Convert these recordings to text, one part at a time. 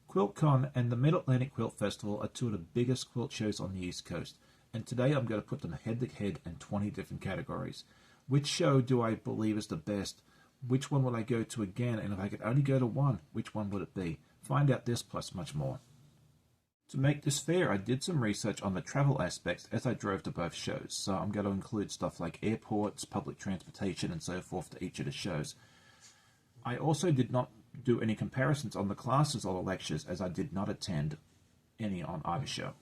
Quiltcon and the Mid-Atlantic Quilt Festival are two of the biggest quilt shows on the East Coast, and today I'm going to put them head-to-head in 20 different categories. Which show do I believe is the best? Which one would I go to again? And if I could only go to one, which one would it be? Find out this plus much more. To make this fair, I did some research on the travel aspects as I drove to both shows, so I'm going to include stuff like airports, public transportation, and so forth to each of the shows. I also did not do any comparisons on the classes or the lectures, as I did not attend any on either show.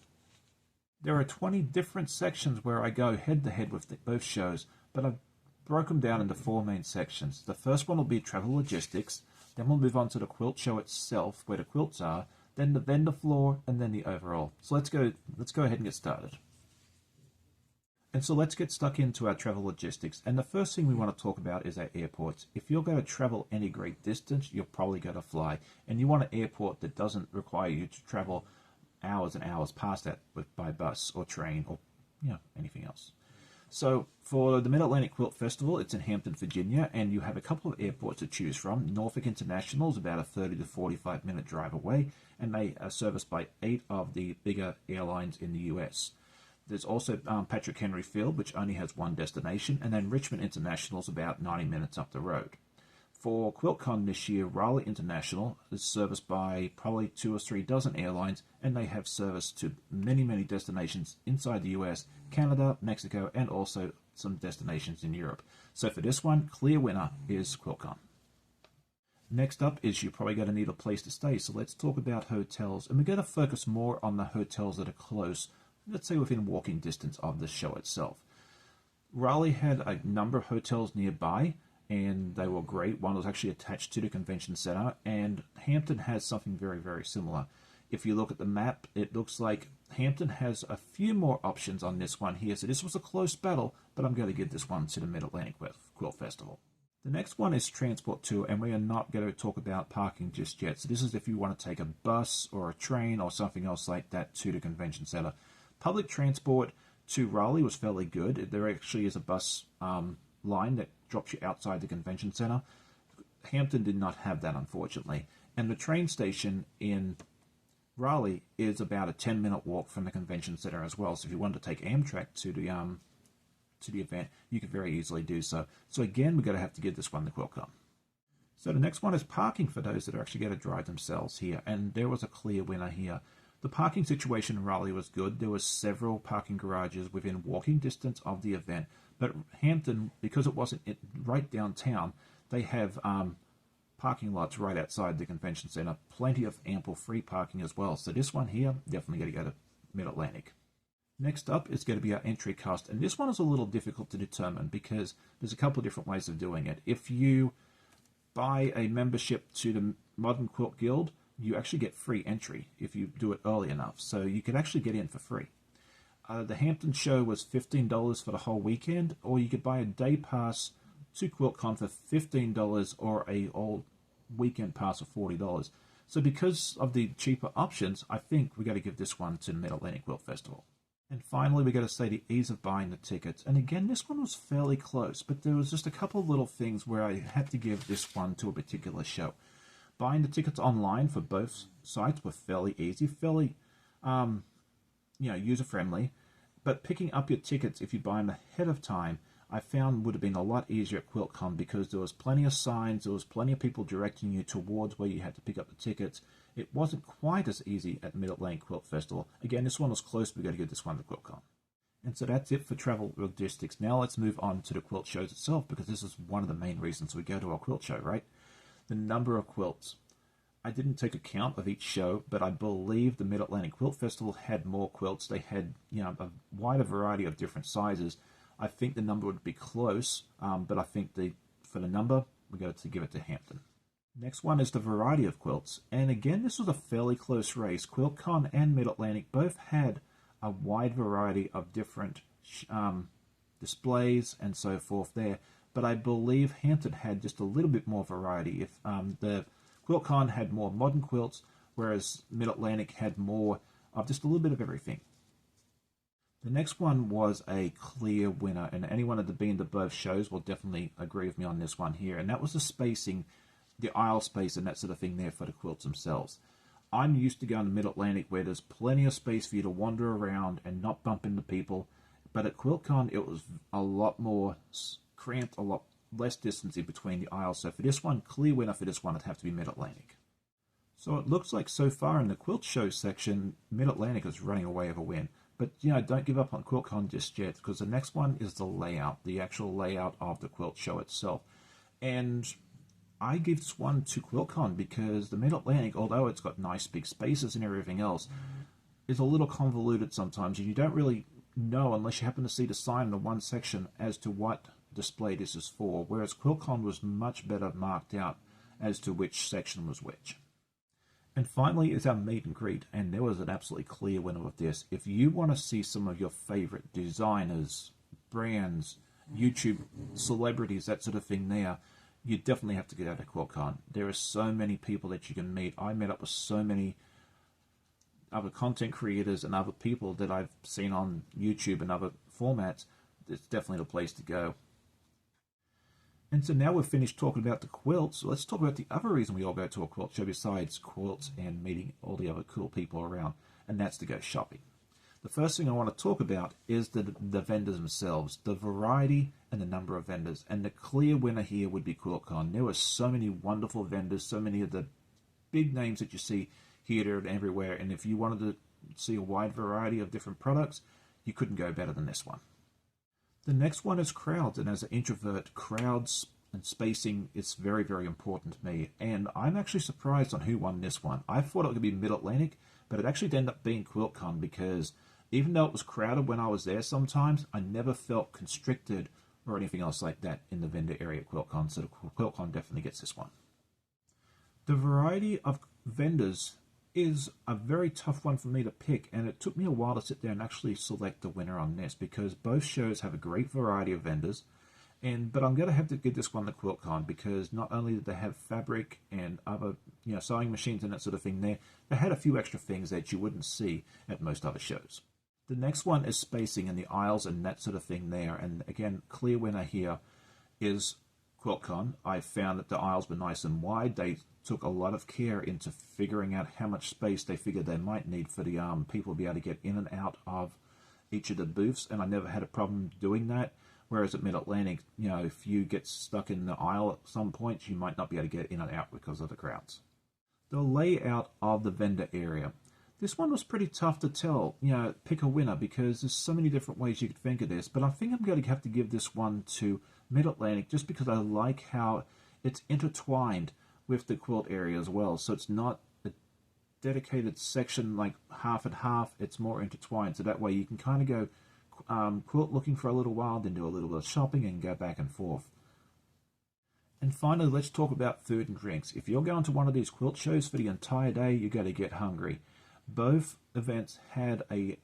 There are 20 different sections where I go head-to-head with both shows, but I've broken them down into 4 main sections. The first one will be travel logistics, then we'll move on to the quilt show itself, where the quilts are, then the vendor floor, and then the overall. So let's go ahead and get started. And so let's get stuck into our travel logistics. And the first thing we want to talk about is our airports. If you're going to travel any great distance, you're probably going to fly. And you want an airport that doesn't require you to travel hours and hours past that by bus or train or anything else. So for the Mid-Atlantic Quilt Festival, it's in Hampton, Virginia, and you have a couple of airports to choose from. Norfolk International is about a 30 to 45-minute drive away, and they are serviced by 8 of the bigger airlines in the US. There's also Patrick Henry Field, which only has 1 destination, and then Richmond International is about 90 minutes up the road. For Quiltcon this year, Raleigh International is serviced by probably 2 or 3 dozen airlines, and they have service to many, many destinations inside the US, Canada, Mexico, and also some destinations in Europe. So for this one, clear winner is Quiltcon. Next up is you're probably going to need a place to stay, so let's talk about hotels, and we're going to focus more on the hotels that are close, let's say within walking distance of the show itself. Raleigh had a number of hotels nearby, and they were great. One was actually attached to the convention center, and Hampton has something very, very similar. If you look at the map, it looks like Hampton has a few more options on this one here, so this was a close battle, but I'm going to give this one to the Mid-Atlantic Quilt Festival. The next one is transport tour, and we are not going to talk about parking just yet. So this is if you want to take a bus or a train or something else like that to the convention center. Public transport to Raleigh was fairly good. There actually is a bus line that drops you outside the convention center. Hampton did not have that, unfortunately. And the train station in Raleigh is about a 10-minute walk from the convention center as well. So if you wanted to take Amtrak to the event, you could very easily do so. So again, we're going to have to give this one the Quiltcon. So the next one is parking for those that are actually going to drive themselves here. And there was a clear winner here. The parking situation in Raleigh was good. There were several parking garages within walking distance of the event. But Hampton, because it wasn't right downtown, they have parking lots right outside the convention center. Plenty of ample free parking as well. So this one here, definitely going to go to Mid-Atlantic. Next up is going to be our entry cost. And this one is a little difficult to determine because there's a couple of different ways of doing it. If you buy a membership to the Modern Quilt Guild, you actually get free entry if you do it early enough. So you could actually get in for free. The Hampton show was $15 for the whole weekend, or you could buy a day pass to Quiltcon for $15 or a all weekend pass of $40. So because of the cheaper options, I think we got to give this one to the Mid-Atlantic Quilt Festival. And finally, we got to say the ease of buying the tickets. And again, this one was fairly close, but there was just a couple of little things where I had to give this one to a particular show. Buying the tickets online for both sites were fairly easy, fairly user-friendly, but picking up your tickets if you buy them ahead of time, I found would have been a lot easier at Quiltcon because there was plenty of signs, there was plenty of people directing you towards where you had to pick up the tickets. It wasn't quite as easy at Mid-Atlantic Quilt Festival. Again, this one was close, but we've got to give this one to Quiltcon. And so that's it for travel logistics. Now let's move on to the quilt shows itself, because this is one of the main reasons we go to our quilt show, right? The number of quilts. I didn't take a count of each show, but I believe the Mid-Atlantic Quilt Festival had more quilts. They had, a wider variety of different sizes. I think the number would be close, but I think for the number, we got to give it to Hampton. Next one is the variety of quilts. And again, this was a fairly close race. Quiltcon and Mid-Atlantic both had a wide variety of different displays and so forth there. But I believe Hampton had just a little bit more variety. If the Quiltcon had more modern quilts, whereas Mid-Atlantic had more of just a little bit of everything. The next one was a clear winner, and anyone that had been to both shows will definitely agree with me on this one here, and that was the spacing, the aisle space and that sort of thing there for the quilts themselves. I'm used to going to Mid-Atlantic where there's plenty of space for you to wander around and not bump into people. But at Quiltcon, it was a lot more cramped, a lot less distance in between the aisles. So for this one, clear winner for this one would have to be Mid-Atlantic. So it looks like so far in the Quilt Show section, Mid-Atlantic is running away with a win. But, don't give up on Quiltcon just yet, because the next one is the layout, the actual layout of the Quilt Show itself. And I give this one to Quiltcon because the Mid-Atlantic, although it's got nice big spaces and everything else, is a little convoluted sometimes, and you don't really know unless you happen to see the sign in the one section as to what display this is for, whereas Quiltcon was much better marked out as to which section was which. And finally is our meet and greet, and there was an absolutely clear winner with this. If you want to see some of your favorite designers, brands, YouTube celebrities, that sort of thing there, you definitely have to get out to Quiltcon. There are so many people that you can meet. I met up with so many other content creators and other people that I've seen on YouTube and other formats. It's definitely the place to go. And so now we've finished talking about the quilts. Let's talk about the other reason we all go to a quilt show besides quilts and meeting all the other cool people around, and that's to go shopping. The first thing I want to talk about is the vendors themselves, the variety and the number of vendors. And the clear winner here would be Quiltcon. There were so many wonderful vendors, so many of the big names that you see here, there, and everywhere. And if you wanted to see a wide variety of different products, you couldn't go better than this one. The next one is crowds. And as an introvert, crowds and spacing is very, very important to me. And I'm actually surprised on who won this one. I thought it would be Mid-Atlantic, but it actually ended up being Quiltcon because even though it was crowded when I was there sometimes, I never felt constricted or anything else like that in the vendor area at Quiltcon, so Quiltcon definitely gets this one. The variety of vendors is a very tough one for me to pick, and it took me a while to sit there and actually select the winner on this because both shows have a great variety of vendors, but I'm going to have to give this one to Quiltcon because not only did they have fabric and other sewing machines and that sort of thing there, they had a few extra things that you wouldn't see at most other shows. The next one is spacing in the aisles and that sort of thing there. And again, clear winner here is Quiltcon. I found that the aisles were nice and wide. They took a lot of care into figuring out how much space they figured they might need for the people to be able to get in and out of each of the booths. And I never had a problem doing that. Whereas at Mid-Atlantic, if you get stuck in the aisle at some point, you might not be able to get in and out because of the crowds. The layout of the vendor area. This one was pretty tough to tell, pick a winner because there's so many different ways you could think of this. But I think I'm going to have to give this one to Mid-Atlantic just because I like how it's intertwined with the quilt area as well. So it's not a dedicated section like half and half. It's more intertwined. So that way you can kind of go quilt looking for a little while, then do a little bit of shopping and go back and forth. And finally, let's talk about food and drinks. If you're going to one of these quilt shows for the entire day, you're going to get hungry. Both events had a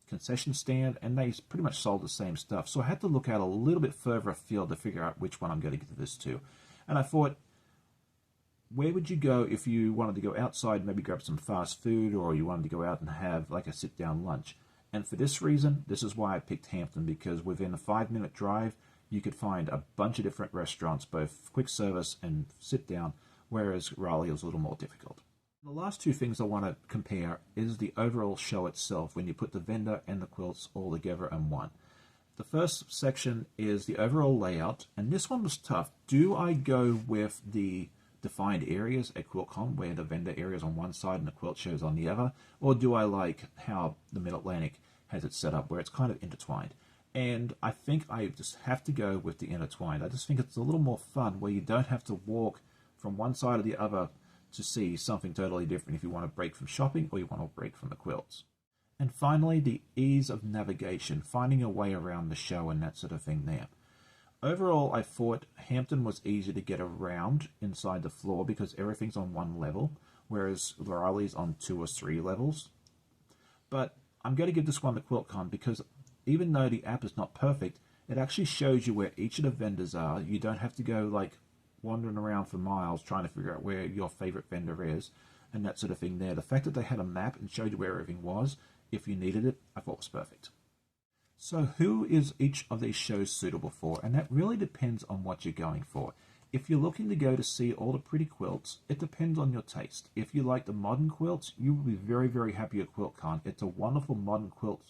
concession stand, and they pretty much sold the same stuff. So I had to look out a little bit further afield to figure out which one I'm going to give this to. And I thought, where would you go if you wanted to go outside, maybe grab some fast food, or you wanted to go out and have like a sit-down lunch? And for this reason, this is why I picked Hampton, because within a 5-minute drive, you could find a bunch of different restaurants, both quick service and sit-down, whereas Raleigh was a little more difficult. The last two things I want to compare is the overall show itself when you put the vendor and the quilts all together in one. The first section is the overall layout, and this one was tough. Do I go with the defined areas at Quiltcon where the vendor area is on one side and the quilt show is on the other, or do I like how the Mid-Atlantic has it set up where it's kind of intertwined? And I think I just have to go with the intertwined. I just think it's a little more fun where you don't have to walk from one side or the other to see something totally different if you want to break from shopping or you want to break from the quilts. And finally, the ease of navigation, finding a way around the show and that sort of thing there. Overall, I thought Hampton was easy to get around inside the floor because everything's on one level, whereas Raleigh's on 2 or 3 levels. But I'm going to give this one to Quiltcon because even though the app is not perfect, it actually shows you where each of the vendors are. You don't have to go like wandering around for miles trying to figure out where your favorite vendor is and that sort of thing there. The fact that they had a map and showed you where everything was, if you needed it, I thought was perfect. So who is each of these shows suitable for? And that really depends on what you're going for. If you're looking to go to see all the pretty quilts, it depends on your taste. If you like the modern quilts, you will be very, very happy at Quiltcon. It's a wonderful modern quilt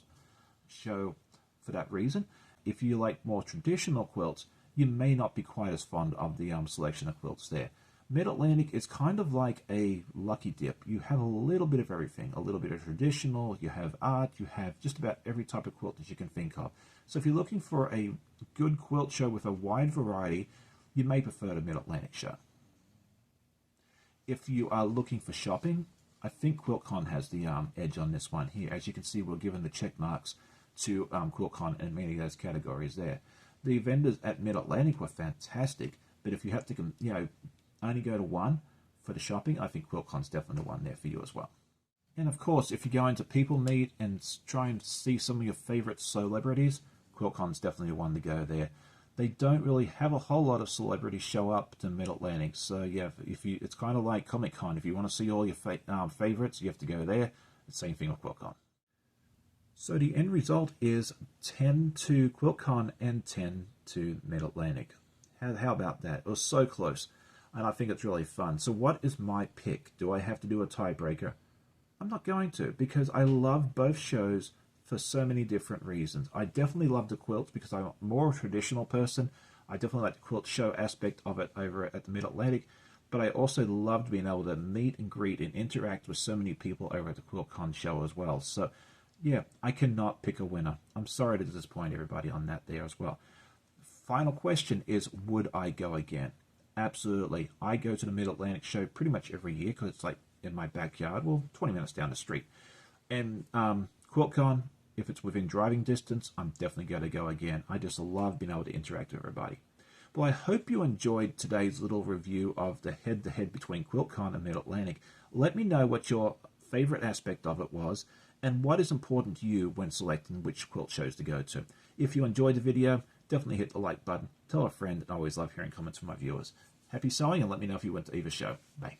show for that reason. If you like more traditional quilts, you may not be quite as fond of the selection of quilts there. Mid-Atlantic is kind of like a lucky dip. You have a little bit of everything. A little bit of traditional, you have art, you have just about every type of quilt that you can think of. So if you're looking for a good quilt show with a wide variety, you may prefer the Mid-Atlantic show. If you are looking for shopping, I think Quiltcon has the edge on this one here. As you can see, we're given the check marks to Quiltcon in many of those categories there. The vendors at Mid-Atlantic were fantastic, but if you have to, only go to one for the shopping, I think Quiltcon's definitely the one there for you as well. And of course, if you're going to people meet and try and see some of your favorite celebrities, Quiltcon's definitely the one to go there. They don't really have a whole lot of celebrities show up to Mid-Atlantic, so yeah, it's kind of like Comic-Con. If you want to see all your favorites, you have to go there. The same thing with Quiltcon. So the end result is 10 to Quiltcon and 10 to Mid-Atlantic. How about that? It was so close, and I think it's really fun. So what is my pick? Do I have to do a tiebreaker? I'm not going to, because I love both shows for so many different reasons. I definitely love the quilts because I'm more a traditional person. I definitely like the quilt show aspect of it over at the Mid-Atlantic, but I also loved being able to meet and greet and interact with so many people over at the Quiltcon show as well. So yeah, I cannot pick a winner. I'm sorry to disappoint everybody on that there as well. Final question is, would I go again? Absolutely. I go to the Mid-Atlantic show pretty much every year because it's like in my backyard, well, 20 minutes down the street. And Quiltcon, if it's within driving distance, I'm definitely going to go again. I just love being able to interact with everybody. Well, I hope you enjoyed today's little review of the head-to-head between Quiltcon and Mid-Atlantic. Let me know what your favorite aspect of it was and what is important to you when selecting which quilt shows to go to. If you enjoyed the video, definitely hit the like button, tell a friend, and I always love hearing comments from my viewers. Happy sewing, and let me know if you went to either show. Bye.